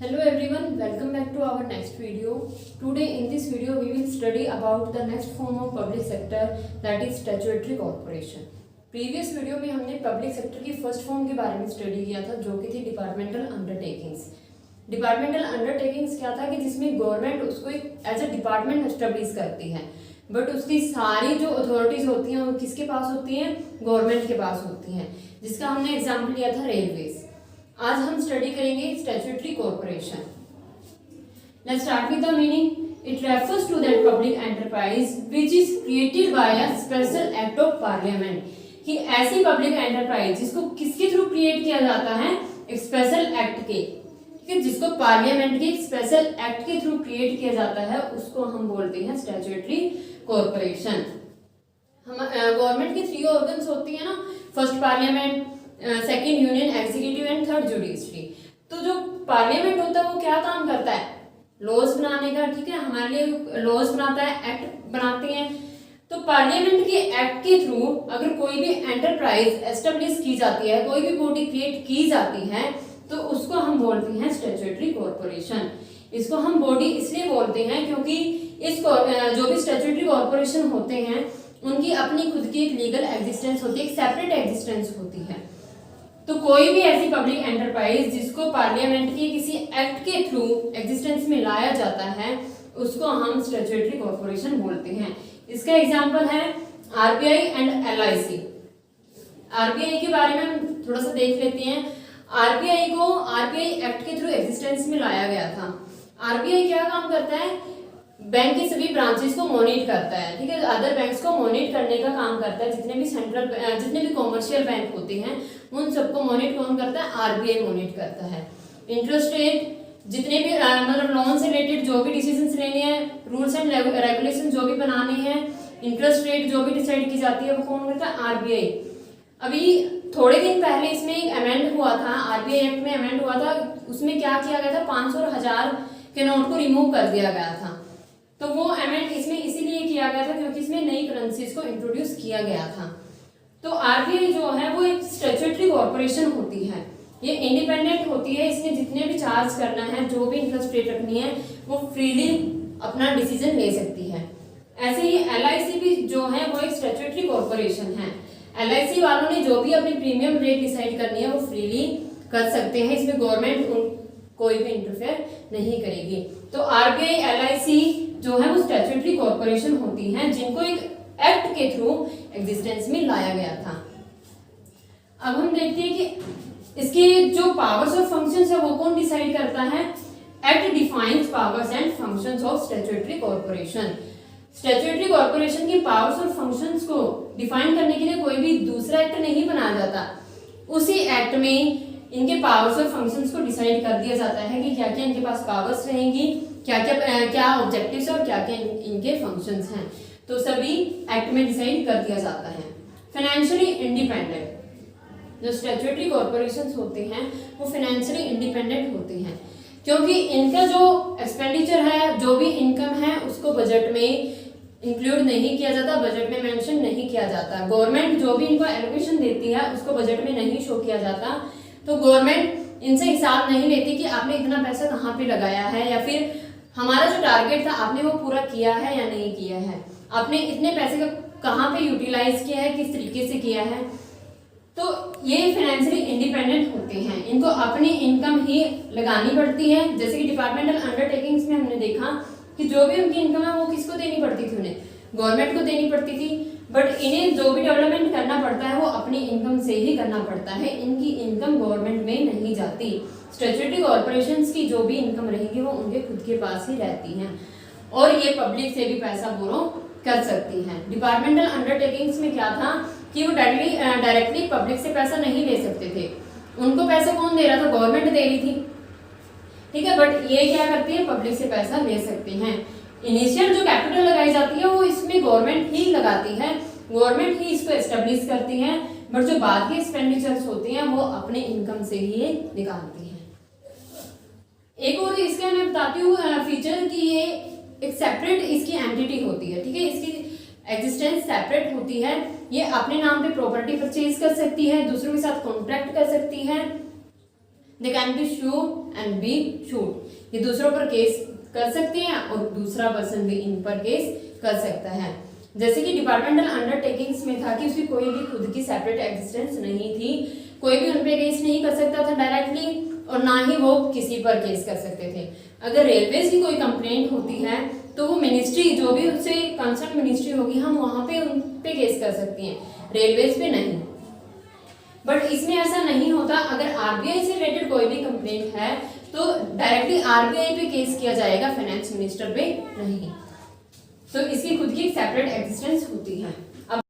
Hello everyone, welcome back to our next video. Today in this video we will study about the next form of public sector, that is statutory corporation. Previous video में हमने public sector की first form के बारे में study किया था, जो कि थी डिपार्टमेंटल अंडरटेकिंग्स। डिपार्टमेंटल अंडरटेकिंग्स क्या था कि जिसमें गवर्नमेंट उसको एक एज ए डिपार्टमेंट एस्टेब्लिश करती है, बट उसकी सारी जो अथॉरिटीज होती हैं वो किसके पास होती हैं? गवर्नमेंट के पास होती हैं, जिसका हमने एग्जाम्पल लिया था रेलवेज। आज हम स्टडी करेंगे statutory corporation. Let's start with the meaning. It refers to that public enterprise which is created by a special act of parliament, कि ऐसी पब्लिक एंटरप्राइज जिसको किसके थ्रू क्रिएट किया जाता है? एक स्पेशल एक्ट के, ठीक है, जिसको पार्लियामेंट के स्पेशल एक्ट के थ्रू क्रिएट किया जाता है, उसको हम बोलते हैं स्टैट्यूटरी कॉर्पोरेशन। हम गवर्नमेंट की 3 ऑर्गन्स होती है ना, first parliament, second union executive and third judiciary. तो जो पार्लियामेंट होता है वो क्या काम करता है? लॉज बनाने का, ठीक है, हमारे लिए लॉज बनाता है, एक्ट बनाते हैं। तो पार्लियामेंट के एक्ट के थ्रू अगर कोई भी एंटरप्राइज एस्टेब्लिश की जाती है, कोई भी बॉडी क्रिएट की जाती है, तो उसको हम बोलते हैं स्टैट्यूटरी कॉर्पोरेशन। इसको हम बॉडी इसलिए बोलते हैं क्योंकि इसको जो भी स्टैट्यूटरी कॉर्पोरेशन होते हैं उनकी अपनी खुद की एक लीगल एग्जिस्टेंस होती है, एक सेपरेट एग्जिस्टेंस होती है। तो कोई भी ऐसी पब्लिक एंटरप्राइज जिसको पार्लियामेंट के किसी एक्ट के थ्रू एग्जिस्टेंस में लाया जाता है, उसको हम स्टैट्यूटरी कॉर्पोरेशन बोलते हैं। इसका एग्जांपल है आरबीआई एंड एलआईसी। आरबीआई के बारे में हम थोड़ा सा देख लेते हैं। आरबीआई को आरबीआई एक्ट के थ्रू एग्जिस्टेंस में लाया गया था। आरबीआई क्या काम करता है? बैंक के सभी ब्रांचेस को मॉनिटर करता है, ठीक है, अदर बैंक्स को मॉनिटर करने का काम करता है। जितने भी कॉमर्शियल बैंक होते हैं उन सबको मॉनिटर कौन करता है? आरबीआई मॉनिटर करता है। इंटरेस्ट रेट, जितने भी मतलब लोन से रिलेटेड जो भी डिसीजंस लेने हैं, रूल्स एंड रेगुलेशन जो भी बनाने हैं, इंटरेस्ट रेट जो भी डिसाइड की जाती है वो कौन करता है? आरबीआई। अभी थोड़े दिन पहले इसमें एक अमेंड हुआ था, आरबीआई एक्ट में अमेंड हुआ था। उसमें क्या किया गया था? 500 और 1000 के नोट को रिमूव कर दिया गया था। तो वो अमेंड इसमें इसीलिए किया गया था क्योंकि इसमें नई करेंसीज को इंट्रोड्यूस किया गया था। तो आरबीआई जो है वो एक स्टैट्यूटरी कॉर्पोरेशन होती है, ये इंडिपेंडेंट होती है। इसने जितने भी चार्ज करना है, जो भी इंटरेस्ट रेट रखनी है, वो फ्रीली अपना डिसीजन ले सकती है। ऐसे ही एलआईसी भी जो है वो एक स्टैट्यूटरी कॉर्पोरेशन है। एलआईसी वालों ने जो भी अपनी प्रीमियम रेट डिसाइड करनी है वो फ्रीली कर सकते हैं, इसमें गवर्नमेंट कोई भी इंटरफेयर नहीं करेगी। तो आरबीआई, एलआईसी जो है वो स्टैट्यूटरी कॉर्पोरेशन होती हैं, जिनको एक एक्ट के थ्रू एग्जिस्टेंस में लाया गया था। अब हम देखते हैं कि इसके जो पावर्स और फंक्शंस है वो कौन डिसाइड करता है? Act defines powers and functions of statutory corporation. Statutory corporation की पावर्स और फंक्शंस को डिफाइन करने के लिए कोई भी दूसरा एक्ट नहीं बनाया जाता, उसी एक्ट में इनके पावर्स और फंक्शंस को डिसाइड कर दिया जाता है कि क्या क्या इनके पास पावर्स रहेंगी, क्या ऑब्जेक्टिव्स और क्या क्या इनके फंक्शंस हैं। तो सभी एक्ट में डिसाइड कर दिया जाता है। फाइनेंशियली इंडिपेंडेंट, जो स्टैट्यूटरी कॉर्पोरेशंस होते हैं वो फाइनेंशियली इंडिपेंडेंट होते हैं, क्योंकि इनका जो एक्सपेंडिचर है, जो भी इनकम है, उसको बजट में इंक्लूड नहीं किया जाता, बजट में मेंशन नहीं किया जाता। गवर्नमेंट जो भी इनको एलोकेशन देती है उसको बजट में नहीं शो किया जाता। तो गवर्नमेंट इनसे हिसाब नहीं लेती कि आपने इतना पैसा कहाँ पे लगाया है, या फिर हमारा जो टारगेट था आपने वो पूरा किया है या नहीं किया है, आपने इतने पैसे का कहाँ पे यूटिलाइज किया है, किस तरीके से किया है। तो ये फाइनेंशियली इंडिपेंडेंट होते हैं, इनको अपनी इनकम ही लगानी पड़ती है। जैसे कि डिपार्टमेंटल अंडरटेकिंग्स में हमने देखा कि जो भी उनकी इनकम है वो किसको देनी पड़ती थी? उन्हें गवर्नमेंट को देनी पड़ती थी, बट इन्हें जो भी डेवलपमेंट करना पड़ता है वो अपनी इनकम से ही करना पड़ता है, इनकी इनकम गवर्नमेंट में नहीं जाती। स्टैट्यूटरी कॉर्पोरेशंस की जो भी इनकम रहेगी वो उनके खुद के पास ही रहती हैं, और ये पब्लिक से भी पैसा बोरो कर सकती हैं। डिपार्टमेंटल अंडरटेकिंग्स में क्या था कि वो डायरेक्टली पब्लिक से पैसा नहीं ले सकते थे, उनको पैसा कौन दे रहा था? गवर्नमेंट दे रही थी, ठीक है, बट ये क्या करती है? पब्लिक से पैसा ले सकती हैं। इनिशियल जो कैपिटल लगाई जाती है वो इसमें गवर्नमेंट ही लगाती है, गवर्नमेंट ही इसको एस्टेब्लिश करती है, बट जो बाद के एक्सपेंडिचर्स होते हैं वो अपने इनकम से ही निकालती है। एक और इसका मैं बताती हूँ फीचर कि ये एक सेपरेट इसकी एंटिटी होती है, ठीक है, इसकी एग्जिस्टेंस सेपरेट होती है। ये अपने नाम पे प्रॉपर्टी परचेज कर सकती है, दूसरों के साथ कॉन्ट्रैक्ट कर सकती है, they can be sued and be sued, ये दूसरों पर केस कर सकते हैं और दूसरा पर्सन भी इन पर केस कर सकता है। जैसे कि डिपार्टमेंटल अंडरटेकिंग्स में था कि उसकी कोई भी खुद की सेपरेट एग्जिस्टेंस नहीं थी, कोई भी उन पे केस नहीं कर सकता था डायरेक्टली और ना ही वो किसी पर केस कर सकते थे। अगर रेलवेज की कोई कंप्लेंट होती है तो वो मिनिस्ट्री, जो भी उससे कंसर्न मिनिस्ट्री होगी, हम वहां पे उन पे केस कर सकती हैं, रेलवेज पे नहीं। बट इसमें ऐसा नहीं होता। अगर आरबीआई से रिलेटेड कोई भी कंप्लेंट है तो डायरेक्टली आरबीआई पे केस किया जाएगा, फाइनेंस मिनिस्टर पे नहीं। तो इसकी खुद की सेपरेट एग्जिस्टेंस होती है। अब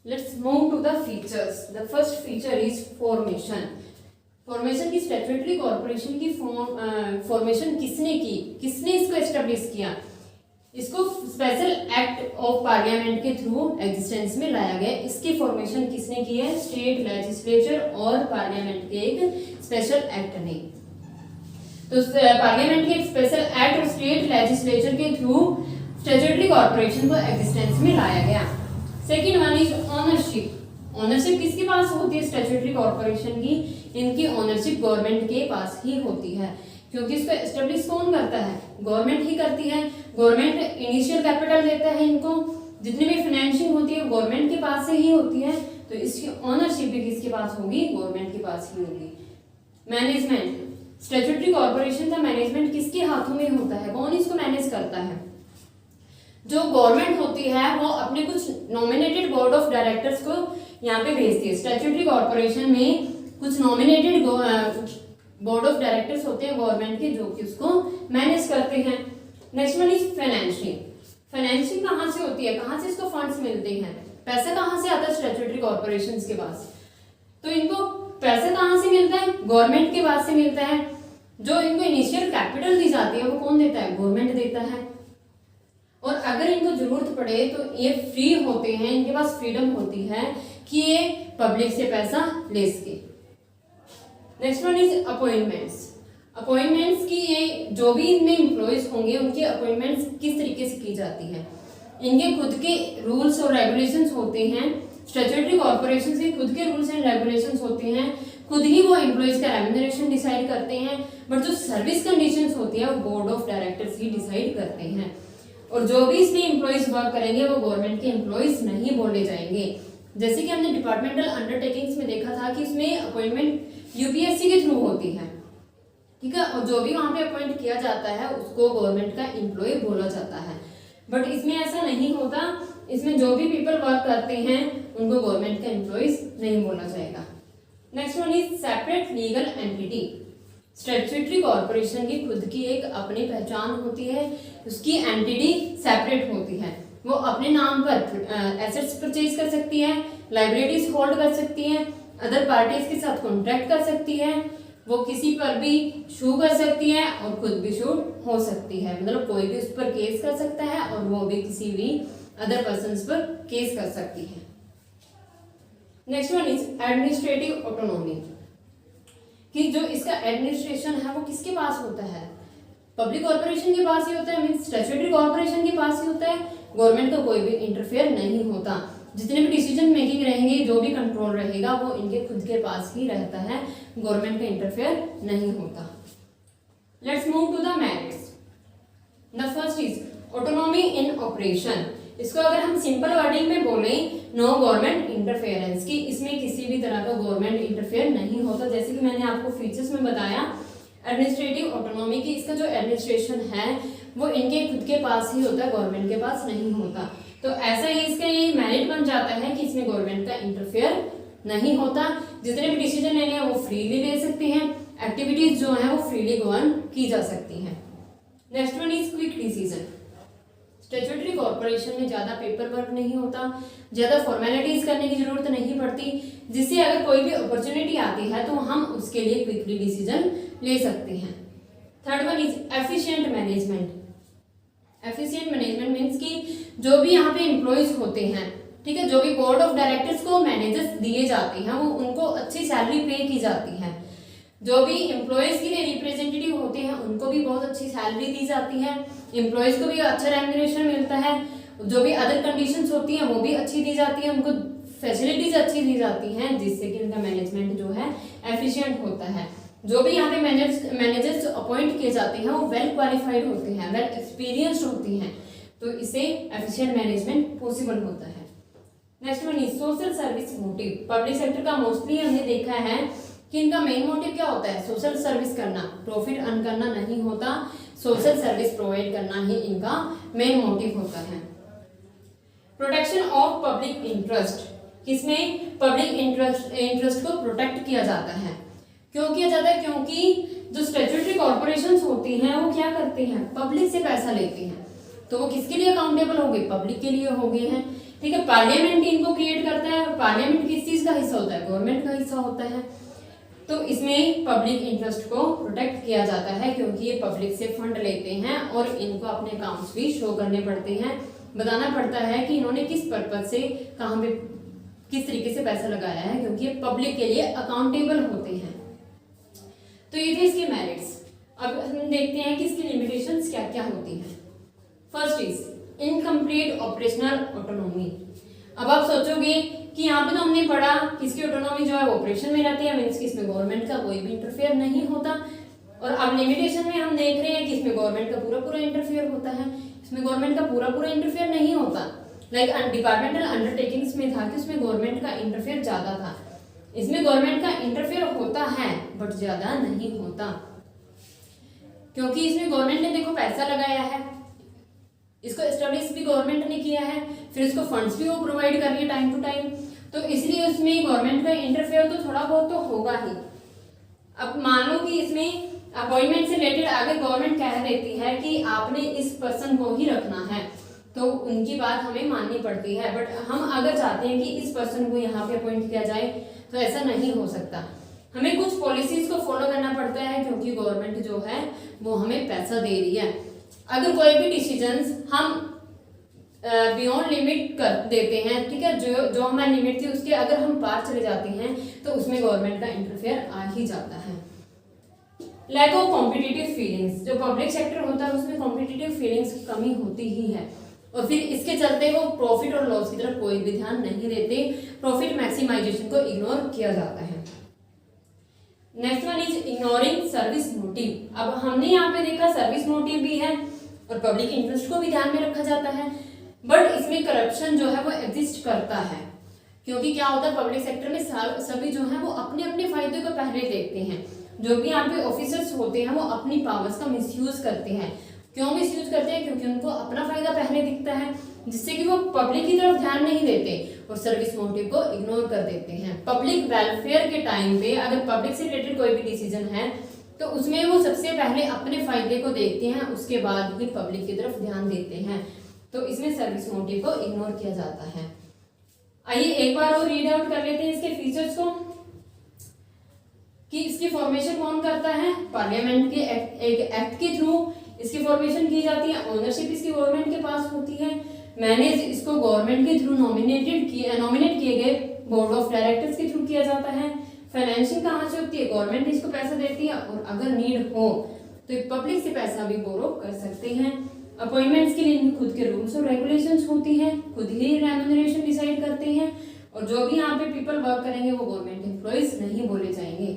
let's move to the features. The first feature is formation. Formation की स्टैट्यूटरी कॉर्पोरेशन की फॉर्मेशन किसने की, किसने इसको एस्टेब्लिश किया? इसको स्पेशल एक्ट ऑफ पार्लियामेंट के थ्रू एग्जिस्टेंस में लाया गया। इसकी फॉर्मेशन किसने की है? स्टेट लेजिस्लेचर और पार्लियामेंट के एक स्पेशल एक्ट ने। तो पार्लियामेंट के एक स्पेशल एक्ट और स्टेट लेजिस्लेचर के थ्रू स्टैट्यूटरी कॉर्पोरेशन को एग्जिस्टेंस में लाया गया। Second one is ownership. Ownership किसके पास होती है स्टैट्यूटरी कॉर्पोरेशन की? इनकी ओनरशिप गवर्नमेंट के पास ही होती है, क्योंकि इसको एस्टेब्लिश कौन करता है? गवर्नमेंट ही करती है। गवर्नमेंट इनिशियल कैपिटल देता है इनको, जितनी भी फाइनेंशिंग होती है गवर्नमेंट के पास से ही होती है। तो इसकी ओनरशिप भी किसके पास होगी? गवर्नमेंट के पास ही होगी। मैनेजमेंट, स्टैट्यूटरी कॉर्पोरेशन का मैनेजमेंट किसके हाथों में होता है? कौन इसको मैनेज करता है? जो गवर्नमेंट होती है वो अपने कुछ नॉमिनेटेड बोर्ड ऑफ डायरेक्टर्स को यहाँ पे भेजती है। स्टैट्यूटरी कॉर्पोरेशन में कुछ नॉमिनेटेड बोर्ड ऑफ डायरेक्टर्स होते हैं गवर्नमेंट के, जो कि उसको मैनेज करते हैं। Next one is financing. Financing कहाँ से होती है? कहाँ से इसको फंड्स मिलते हैं? पैसा कहाँ से आता है स्टैट्यूटरी कॉर्पोरेशन के पास? तो इनको पैसा कहाँ से मिलता है? गवर्नमेंट के पास से मिलता है। जो इनको इनिशियल कैपिटल दी जाती है वो कौन देता है? गवर्नमेंट देता है। और अगर इनको जरूरत पड़े तो ये फ्री होते हैं, इनके पास फ्रीडम होती है कि ये पब्लिक से पैसा ले सके। Next one is appointments. Appointments की ये जो भी इनमें एम्प्लॉयज होंगे उनके अपॉइंटमेंट्स किस तरीके से की जाती है? इनके खुद के रूल्स और रेगुलेशंस होते हैं। स्टैट्यूटरी कॉर्पोरेशन के खुद के रूल्स एंड रेगुलेशंस होते हैं, खुद ही वो एम्प्लॉयज का रेम्यूनरेशन डिसाइड करते हैं। बट जो सर्विस कंडीशंस होती है वो board of directors he decide करते हैं। और जो भी इसमें एम्प्लॉयज वर्क करेंगे वो गवर्नमेंट के एम्प्लॉयज नहीं बोले जाएंगे। जैसे कि हमने डिपार्टमेंटल अंडरटेकिंग्स में देखा था कि इसमें अपॉइंटमेंट यूपीएससी के थ्रू होती है, ठीक है, और जो भी वहां पे अपॉइंट किया जाता है उसको गवर्नमेंट का एम्प्लॉय बोला जाता है। बट इसमें ऐसा नहीं होता। इसमें जो भी पीपल वर्क करते हैं उनको गवर्नमेंट का एम्प्लॉयज नहीं बोला जाएगा। Next one is separate legal entity. Statutory corporation की खुद की एक अपनी पहचान होती है, उसकी एंटिटी सेपरेट होती है। वो अपने नाम पर एसेट्स परचेज कर सकती है, लाइबिलिटीज होल्ड कर सकती है, अदर पार्टीज के साथ कॉन्ट्रैक्ट कर सकती है, वो किसी पर भी शू कर सकती है और खुद भी शू हो सकती है। मतलब कोई भी उस पर केस कर सकता है और वो भी किसी भी अदर पर्सन पर केस कर सकती है। Next one is administrative autonomy, कि जो इसका एडमिनिस्ट्रेशन है वो किसके पास होता है? पब्लिक कॉर्पोरेशन के पास ही होता है, मींस स्टैट्यूटरी कॉर्पोरेशन के पास ही होता है। गवर्नमेंट का कोई भी इंटरफेयर नहीं होता। जितने भी डिसीजन मेकिंग रहेंगे, जो भी कंट्रोल रहेगा वो इनके खुद के पास ही रहता है, गवर्नमेंट का इंटरफेयर नहीं होता। Let's move to the merits. The first is autonomy in operation. इसको अगर हम सिंपल वर्डिंग में बोले, नो गवर्नमेंट इंटरफेरेंस, की इसमें किसी भी तरह का गवर्नमेंट इंटरफेयर नहीं होता। जैसे कि मैंने आपको फीचर्स में बताया एडमिनिस्ट्रेटिव ऑटोनॉमी की, इसका जो एडमिनिस्ट्रेशन है वो इनके खुद के पास ही होता है, गवर्नमेंट के पास नहीं होता। तो ऐसा ही इसका ये मेरिट बन जाता है कि इसमें गवर्नमेंट का इंटरफेयर नहीं होता। जितने भी डिसीजन लेने हैं वो फ्रीली ले सकते हैं, एक्टिविटीज जो है वो फ्रीली गवर्न की जा सकती हैं। Next one is quick decision. Statutory corporation में ज्यादा पेपर वर्क नहीं होता, ज्यादा फॉर्मेलिटीज करने की जरूरत नहीं पड़ती, जिससे अगर कोई भी अपॉर्चुनिटी आती है तो हम उसके लिए क्विकली डिसीजन ले सकते हैं। Third one is efficient management. Efficient management means कि जो भी यहाँ पे एम्प्लॉयज होते हैं, ठीक है, जो भी बोर्ड ऑफ डायरेक्टर्स को मैनेजर्स दिए जाते हैं वो उनको अच्छी सैलरी पे की जाती है। जो भी एम्प्लॉयज के लिए रिप्रेजेंटेटिव होते हैं उनको भी बहुत अच्छी सैलरी दी जाती है, एम्प्लॉयज को भी अच्छा रेम्यूनरेशन मिलता है। जो भी अदर कंडीशंस होती हैं वो भी अच्छी दी जाती है, उनको फैसिलिटीज अच्छी दी जाती हैं, जिससे कि उनका मैनेजमेंट जो है एफिशिएंट होता है। जो भी यहाँ पे मैनेजर्स अपॉइंट किए जाते हैं वो वेल क्वालिफाइड होते हैं, वेल एक्सपीरियंस्ड होती हैं, तो इससे एफिशिएंट मैनेजमेंट पॉसिबल होता है। Next one is social service motive. Public sector का मोस्टली हमने देखा है कि इनका मेन मोटिव क्या होता है, सोशल सर्विस करना, प्रॉफिट अर्न करना नहीं होता, सोशल सर्विस प्रोवाइड करना ही इनका मेन मोटिव होता है। प्रोटेक्शन ऑफ पब्लिक इंटरेस्ट, किसमें पब्लिक इंटरेस्ट को प्रोटेक्ट किया जाता है। क्यों किया जाता है, क्योंकि जो स्टैट्यूटरी कॉर्पोरेशंस होती हैं वो क्या करती हैं, पब्लिक से पैसा लेती हैं, तो वो किसके लिए अकाउंटेबल हो गए, पब्लिक के लिए हो गए हैं। ठीक है, पार्लियामेंट इनको क्रिएट करता है, पार्लियामेंट किस चीज का हिस्सा होता है, गवर्नमेंट का हिस्सा होता है, तो इसमें पब्लिक इंटरेस्ट को प्रोटेक्ट किया जाता है क्योंकि ये पब्लिक से फंड लेते हैं और इनको अपने अकाउंट्स भी शो करने पड़ते हैं, बताना पड़ता है कि इन्होंने किस पर्पज से कहाँ पे किस तरीके से पैसा लगाया है, क्योंकि ये पब्लिक के लिए अकाउंटेबल होते हैं। तो ये थे इसके मेरिट्स। अब हम देखते हैं कि इसकी लिमिटेशंस क्या क्या होती हैं। First is incomplete operational autonomy. अब आप सोचोगे कि यहाँ पे तो हमने पढ़ा किसकी ऑटोनॉमी जो है वो ऑपरेशन में रहती है, मीन्स कि इसमें गवर्नमेंट का कोई भी इंटरफेयर नहीं होता, और अब लिमिटेशन में हम देख रहे हैं कि इसमें गवर्नमेंट का पूरा पूरा इंटरफेयर होता है। इसमें गवर्नमेंट का पूरा पूरा इंटरफेयर नहीं होता, लाइक डिपार्टमेंटल अंडरटेकिंग्स में था कि उसमें गवर्नमेंट का इंटरफेयर ज्यादा था, इसमें गवर्नमेंट का इंटरफेयर होता है बट ज्यादा नहीं होता, क्योंकि इसमें गवर्नमेंट ने देखो पैसा लगाया है, इसको एस्टेब्लिश भी गवर्नमेंट ने किया है, फिर इसको फंड्स भी वो प्रोवाइड कर रही है टाइम टू टाइम, तो इसलिए उसमें गवर्नमेंट का इंटरफेयर तो थोड़ा बहुत तो होगा ही। अब मान लो कि इसमें अपॉइंटमेंट से रिलेटेड अगर गवर्नमेंट कह देती है कि आपने इस पर्सन को ही रखना है, तो उनकी बात हमें माननी पड़ती है, बट हम अगर चाहते हैं कि इस पर्सन को यहाँ पे अपॉइंट किया जाए तो ऐसा नहीं हो सकता, हमें कुछ पॉलिसीज को फॉलो करना पड़ता है, क्योंकि गवर्नमेंट जो है वो हमें पैसा दे रही है। अगर कोई भी डिसीजंस हम बियॉन्ड लिमिट कर देते हैं, ठीक है, जो हमारी लिमिट थी उसके अगर हम पार चले जाते हैं तो उसमें गवर्नमेंट का इंटरफेयर आ ही जाता है। लैक ऑफ कॉम्पिटिटिव फीलिंग्स, जो पब्लिक सेक्टर होता है उसमें कॉम्पिटिटिव फीलिंग्स की कमी होती ही है, और फिर इसके चलते वो प्रॉफिट और लॉस की तरफ कोई भी ध्यान नहीं देते, प्रॉफिट मैक्सिमाइजेशन को इग्नोर किया जाता है। Next one is ignoring service motive. अब हमने यहाँ पे देखा सर्विस मोटिव भी है और पब्लिक इंटरेस्ट को भी ध्यान में रखा जाता है, बट इसमें करप्शन जो है वो एग्जिस्ट करता है, क्योंकि क्या होता है पब्लिक सेक्टर में सभी जो है वो अपने अपने फायदे को पहले देखते हैं, जो भी यहाँ पे ऑफिसर्स होते हैं वो अपनी पावर्स का मिसयूज करते हैं। क्यों मिसयूज करते हैं, क्योंकि उनको अपना फायदा पहले दिखता है, जिससे कि वो पब्लिक की तरफ ध्यान नहीं देते और सर्विस मोटिव को इग्नोर कर देते हैं। पब्लिक वेलफेयर के टाइम पे अगर पब्लिक से रिलेटेड कोई भी डिसीजन है तो उसमें वो सबसे पहले अपने फायदे को देखते हैं, उसके बाद ही पब्लिक की तरफ ध्यान देते हैं, तो इसमें सर्विस मोटिव को इग्नोर किया जाता है। आइए एक बार और रीड आउट कर लेते हैं इसके फीचर्स को, कि इसकी फॉर्मेशन कौन करता है, पार्लियामेंट के एक एक्ट के थ्रू इसकी फॉर्मेशन की जाती है, ओनरशिप इसकी गवर्नमेंट के पास होती है, मैनेज इसको गवर्नमेंट के थ्रू नॉमिनेट किए गए बोर्ड ऑफ डायरेक्टर्स के थ्रू किया जाता है, फाइनेंशियल कहाँ से होती है, गवर्नमेंट इसको पैसा देती है, और अगर नीड हो तो पब्लिक से पैसा भी बोरो कर सकते हैं। अपॉइंटमेंट्स के लिए खुद के रूल्स और रेगुलेशंस होती हैं, खुद ही रेम्यूनरेशन डिसाइड करते हैं, और जो भी यहाँ पे पीपल वर्क करेंगे वो गवर्नमेंट एम्प्लॉइज नहीं बोले जाएंगे।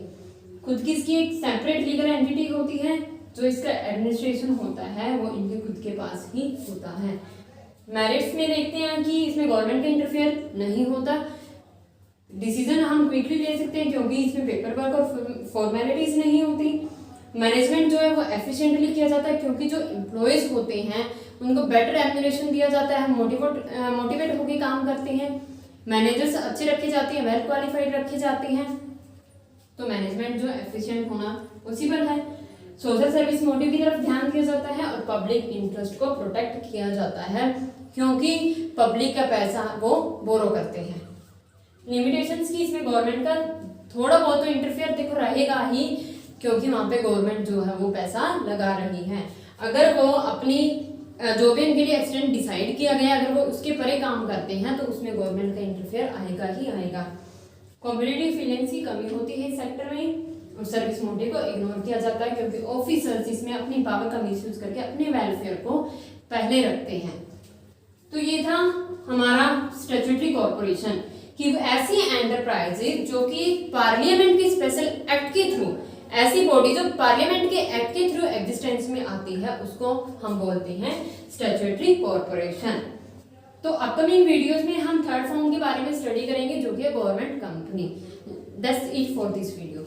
खुद की इसकी एक सेपरेट लीगल एंटिटी होती है, जो इसका एडमिनिस्ट्रेशन होता है वो इनके खुद के पास ही होता है। मेरिट्स में देखते हैं कि इसमें गवर्नमेंट का इंटरफेयर नहीं होता, डिसीजन हम क्विकली ले सकते हैं क्योंकि इसमें पेपर वर्क और फॉर्मेलिटीज नहीं होती, मैनेजमेंट जो है वो एफिशिएंटली किया जाता है क्योंकि जो एम्प्लॉयज होते हैं उनको बेटर रेम्यूनरेशन दिया जाता है, मोटिवेट होकर काम करते हैं, मैनेजर्स अच्छे रखे जाते हैं, वेल क्वालिफाइड रखे जाते हैं, तो मैनेजमेंट जो एफिशिएंट होना पॉसिबल है। सोशल सर्विस मोटिव की तरफ ध्यान दिया जाता है और पब्लिक इंटरेस्ट को प्रोटेक्ट किया जाता है क्योंकि पब्लिक का पैसा वो बोरो करते हैं। लिमिटेशंस की इसमें गवर्नमेंट का थोड़ा बहुत तो इंटरफेयर देखो रहेगा ही, क्योंकि वहाँ पे गवर्नमेंट जो है वो पैसा लगा रही है। अगर वो अपनी जो भी उनके लिए एक्सटेंट डिसाइड किया गया अगर वो उसके परे काम करते हैं तो उसमें गवर्नमेंट का इंटरफेयर आएगा ही आएगा। कॉम्पिटिटिव फीलिंग्स की कमी होती है इस सेक्टर में और सर्विस मोटिव को इग्नोर किया जाता है क्योंकि ऑफिसर्स इसमें अपनी पावर का मिसयूज करके अपने वेलफेयर को पहले रखते हैं। तो ये था हमारा स्टैट्यूटरी कॉर्पोरेशन कि ऐसी एंटरप्राइजेज जो कि पार्लियामेंट के स्पेशल एक्ट के थ्रू ऐसी बॉडी जो पार्लियामेंट के एक्ट के थ्रू एग्जिस्टेंस में आती है उसको हम बोलते हैं स्टैट्यूटरी कॉर्पोरेशन। तो अपकमिंग वीडियोस में हम थर्ड फॉर्म के बारे में स्टडी करेंगे जो कि है government company. That's it for this video.